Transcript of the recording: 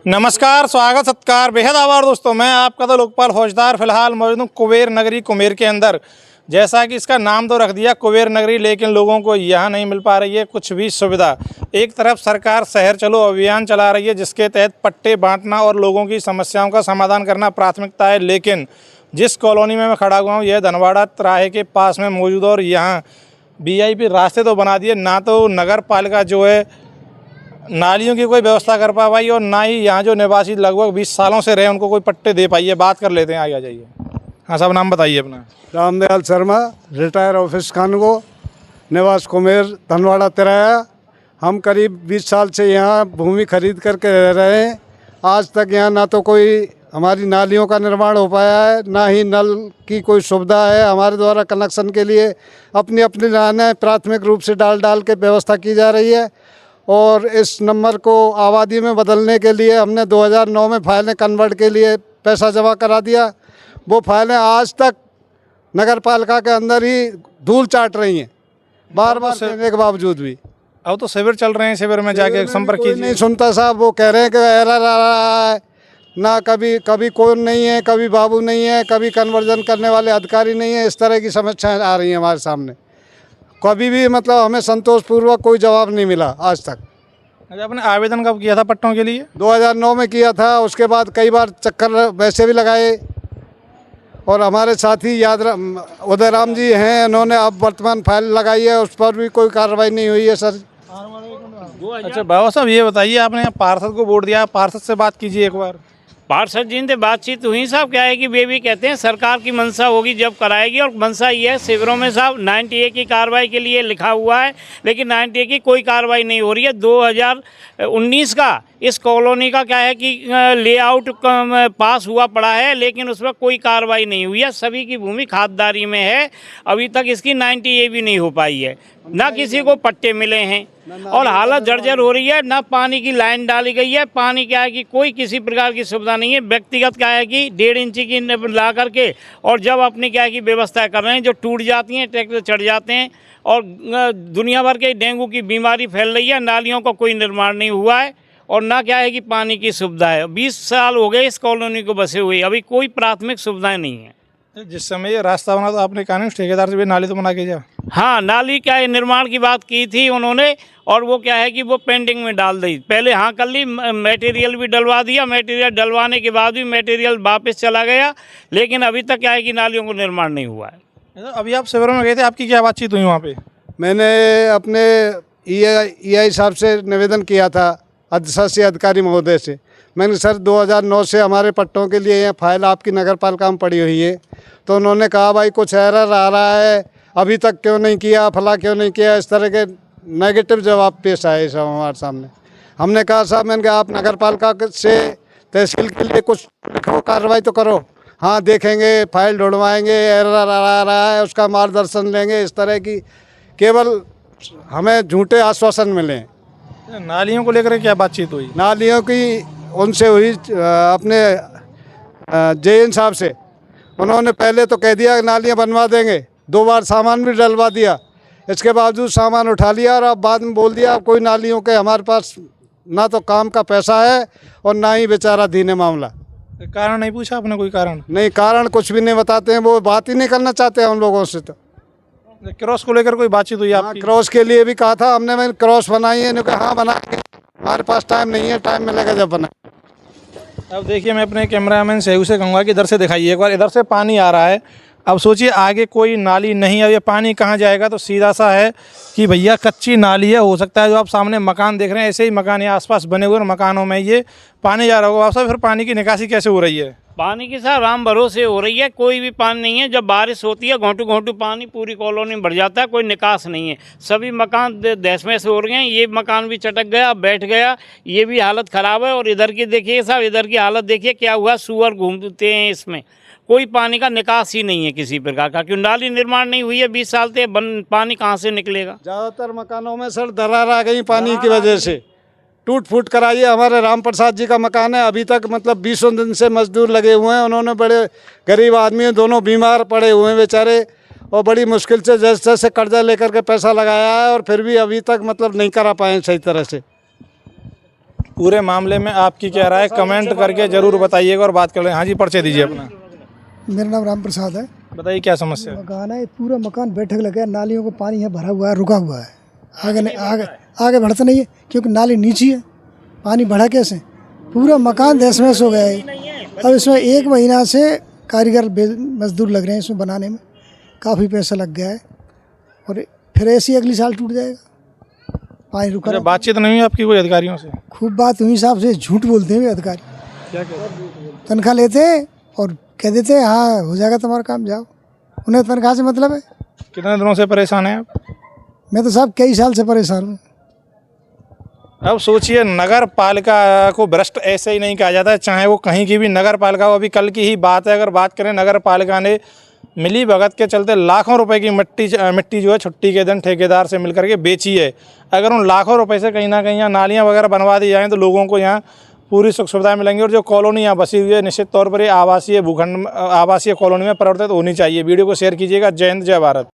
नमस्कार, स्वागत सत्कार, बेहद आभार दोस्तों। मैं आपका तो लोकपाल फौजदार फिलहाल मौजूद हूँ कुबेर नगरी कुमेर के अंदर। जैसा कि इसका नाम तो रख दिया कुबेर नगरी, लेकिन लोगों को यहाँ नहीं मिल पा रही है कुछ भी सुविधा। एक तरफ सरकार शहर चलो अभियान चला रही है, जिसके तहत पट्टे बांटना और लोगों की समस्याओं का समाधान करना प्राथमिकता है, लेकिन जिस कॉलोनी में मैं खड़ा हुआ हूँ यह धनवाड़ा तिराहे के पास में मौजूद, और यहाँ वीआईपी रास्ते तो बना दिए, ना तो नगर पालिका जो है नालियों की कोई व्यवस्था कर पा पाई, और ना ही यहाँ जो निवासी लगभग 20 सालों से रहे उनको कोई पट्टे दे पाई है। बात कर लेते हैं, आगे आ जाइए। हाँ साहब, नाम बताइए अपना। रामदयाल शर्मा, रिटायर ऑफिस खानगो, निवास कुमेर, धनवाड़ा तिराया। हम करीब 20 साल से यहाँ भूमि खरीद करके रह रहे हैं। आज तक यहाँ ना तो कोई हमारी नालियों का निर्माण हो पाया है, ना ही नल की कोई सुविधा है। हमारे द्वारा कनेक्शन के लिए अपनी अपनी लाइनें प्राथमिक रूप से डाल के व्यवस्था की जा रही है, और इस नंबर को आबादी में बदलने के लिए हमने 2009 में फाइलें कन्वर्ट के लिए पैसा जमा करा दिया। वो फाइलें आज तक नगर पालिका के अंदर ही धूल चाट रही हैं, बार बार कहने के बावजूद भी। अब तो शिविर चल रहे हैं, शिविर में जाके संपर्क कीजिए। नहीं सुनता साहब, वो कह रहे हैं कि एरर आ रहा है, ना कभी कौन नहीं है, कभी बाबू नहीं है, कभी कन्वर्जन करने वाले अधिकारी नहीं है। इस तरह की समस्याएं आ रही हैं हमारे सामने। कभी भी मतलब हमें संतोषपूर्वक कोई जवाब नहीं मिला आज तक। अच्छा, आपने आवेदन कब किया था पट्टों के लिए? 2009 में किया था। उसके बाद कई बार चक्कर वैसे भी लगाए, और हमारे साथी उदय राम जी हैं, उन्होंने अब वर्तमान फाइल लगाई है, उस पर भी कोई कार्रवाई नहीं हुई है सर। अच्छा बाबा साहब, ये बताइए, आपने पार्षद को वोट दिया, पार्षद से बात कीजिए एक बार। पार्षद जी से बातचीत हुई साहब। क्या है कि वे भी कहते हैं सरकार की मंशा होगी जब कराएगी, और मंशा ये है शिविरों में साहब 90A की कार्रवाई के लिए लिखा हुआ है, लेकिन 90A की कोई कार्रवाई नहीं हो रही है। 2019 का इस कॉलोनी का क्या है कि लेआउट पास हुआ पड़ा है, लेकिन उस पर कोई कार्रवाई नहीं हुई है। सभी की भूमि खातदारी में है, अभी तक इसकी 90A भी नहीं हो पाई है, ना किसी को पट्टे मिले हैं, और हालत जर्जर हो रही है। ना पानी की लाइन डाली गई है, पानी क्या है कि कोई किसी प्रकार की सुविधा नहीं है। व्यक्तिगत क्या है कि 1.5 इंची की ला करके, और जब अपनी क्या है कि व्यवस्था कर रहे हैं, जो टूट जाती हैं, ट्रैक्टर चढ़ जाते हैं, और दुनिया भर के डेंगू की बीमारी फैल रही है। नालियों का कोई निर्माण नहीं हुआ है, और ना क्या है कि पानी की सुविधा है। 20 साल हो गए इस कॉलोनी को बसे हुए, अभी कोई प्राथमिक सुविधाएं नहीं है। जिस समय ये रास्ता बना तो आपने कहा ठेकेदार से भी नाली तो बना के जा। हाँ, नाली क्या है निर्माण की बात की थी उन्होंने, और वो क्या है कि वो पेंडिंग में डाल दी। पहले हाँ कर ली, मटेरियल भी डलवा दिया, मटेरियल डलवाने के बाद भी मटेरियल वापस चला गया, लेकिन अभी तक क्या है कि नालियों को निर्माण नहीं हुआ है। अभी आप शिविर में गए थे, आपकी क्या बातचीत हुई वहाँ पे? मैंने अपने ईआई साहब से निवेदन किया था, अधिशासी अधिकारी महोदय से। मैंने सर 2009 से हमारे पट्टों के लिए यह फाइल आपकी नगर पालिका में पड़ी हुई है, तो उन्होंने कहा भाई कुछ एरर आ रहा है, अभी तक क्यों नहीं किया, फला क्यों नहीं किया। इस तरह के नेगेटिव जवाब पेश आए सब हमारे सामने। हमने कहा साहब, मैंने कहा आप नगर पालिका से तहसील के लिए कुछ कार्रवाई तो करो। हाँ देखेंगे, फाइल ढूंढवाएंगे, एरर आ रहा है उसका मार्गदर्शन लेंगे। इस तरह की केवल हमें झूठे आश्वासन मिले। नालियों को लेकर क्या बातचीत हुई? नालियों की उनसे हुई अपने जेएन साहब से। उन्होंने पहले तो कह दिया कि नालियाँ बनवा देंगे, 2 बार सामान भी डलवा दिया, इसके बावजूद सामान उठा लिया, और अब बाद में बोल दिया कोई नालियों के हमारे पास ना तो काम का पैसा है, और ना ही बेचारा दीने मामला। कारण नहीं पूछा आपने? कोई कारण नहीं, कारण कुछ भी नहीं बताते हैं, वो बात ही नहीं करना चाहते हैं उन लोगों से। तो क्रॉस को लेकर कोई बातचीत हुई आपकी? क्रॉस के लिए भी कहा था हमने, मैंने क्रॉस बनाई है, कहा हाँ बनाएंगे, हमारे पास टाइम नहीं है, टाइम मिलेगा जब बनाए। अब देखिए, मैं अपने कैमरामैन सहू से कहूँगा कि इधर से दिखाइए एक बार। इधर से पानी आ रहा है, अब सोचिए आगे कोई नाली नहीं है, अब ये पानी कहाँ जाएगा? तो सीधा सा है कि भैया कच्ची नाली है। हो सकता है जो आप सामने मकान देख रहे हैं, ऐसे ही मकान यहाँ आसपास बने हुए, और मकानों में ये पानी जा रहा होगा। आप फिर पानी की निकासी कैसे हो रही है? पानी की साहब राम भरोसे हो रही है, कोई भी पानी नहीं है। जब बारिश होती है घोंटू घोंटू पानी पूरी कॉलोनी में भर जाता है, कोई निकास नहीं है। सभी मकान दहशत से हो रहे हैं। ये मकान भी चटक गया, बैठ गया, ये भी हालत ख़राब है। और इधर की देखिए साहब, इधर की हालत देखिए क्या हुआ, सुअर घूमते हैं इसमें। कोई पानी का निकास ही नहीं है किसी प्रकार का, क्योंकि नाली निर्माण नहीं हुई है 20 साल से। पानी कहाँ से निकलेगा? ज़्यादातर मकानों में सर दरार आ गई पानी की वजह से, टूट फूट कराइए। हमारे राम प्रसाद जी का मकान है, अभी तक मतलब 20 दिन से मजदूर लगे हुए हैं। उन्होंने बड़े गरीब आदमी हैं, दोनों बीमार पड़े हुए हैं बेचारे, और बड़ी मुश्किल से जैसे तैसे कर्जा लेकर के पैसा लगाया है, और फिर भी अभी तक मतलब नहीं करा पाए सही तरह से। पूरे मामले में आपकी क्या राय है? कमेंट करके जरूर बताइएगा और बात कर लें। हाँ जी, परिचय दीजिए अपना। मेरा नाम राम प्रसाद है। बताइए क्या समस्या है? मकान है, पूरा मकान बैठक लगा है, नालियों को पानी है भरा हुआ है, रुका हुआ है, आगे नहीं, आगे बढ़ता नहीं है क्योंकि नाली नीचे है, पानी बढ़ा कैसे? पूरा मकान तहस-नहस हो गया है। अब इसमें 1 महीना से कारीगर मजदूर लग रहे हैं इसमें बनाने में, काफ़ी पैसा लग गया है और फिर ऐसे ही अगली साल टूट जाएगा, पानी रुका अच्छा, रहा। बातचीत नहीं हुई आपकी कोई अधिकारियों से? खूब बात हुई साहब से, झूठ बोलते हैं वे अधिकारी, क्या कहते? तनख्वाह लेते हैं और कह देते हैं हाँ हो जाएगा तुम्हारा काम, जाओ। उन्हें तनख्वाह से मतलब है। कितने दिनों से परेशान हैं आप? मैं तो साहब कई साल से परेशान हूँ। अब सोचिए, नगर पालिका को भ्रष्ट ऐसे ही नहीं कहा जाता है, चाहे वो कहीं की भी नगर पालिका हो। अभी कल की ही बात है, अगर बात करें, नगर पालिका ने मिली भगत के चलते लाखों रुपए की मिट्टी जो है छुट्टी के दिन ठेकेदार से मिलकर के बेची है। अगर उन लाखों रुपए से कहीं ना कहीं यहाँ नालियाँ वगैरह बनवा दी जाएँ तो लोगों को यहाँ पूरी सुख सुविधाएं मिलेंगी। और जो कॉलोनी यहाँ बसी हुई है, निश्चित तौर पर ये आवासीय भूखंड, आवासीय कॉलोनी में परिवर्तित होनी चाहिए। वीडियो को शेयर कीजिएगा। जय हिंद, जय भारत।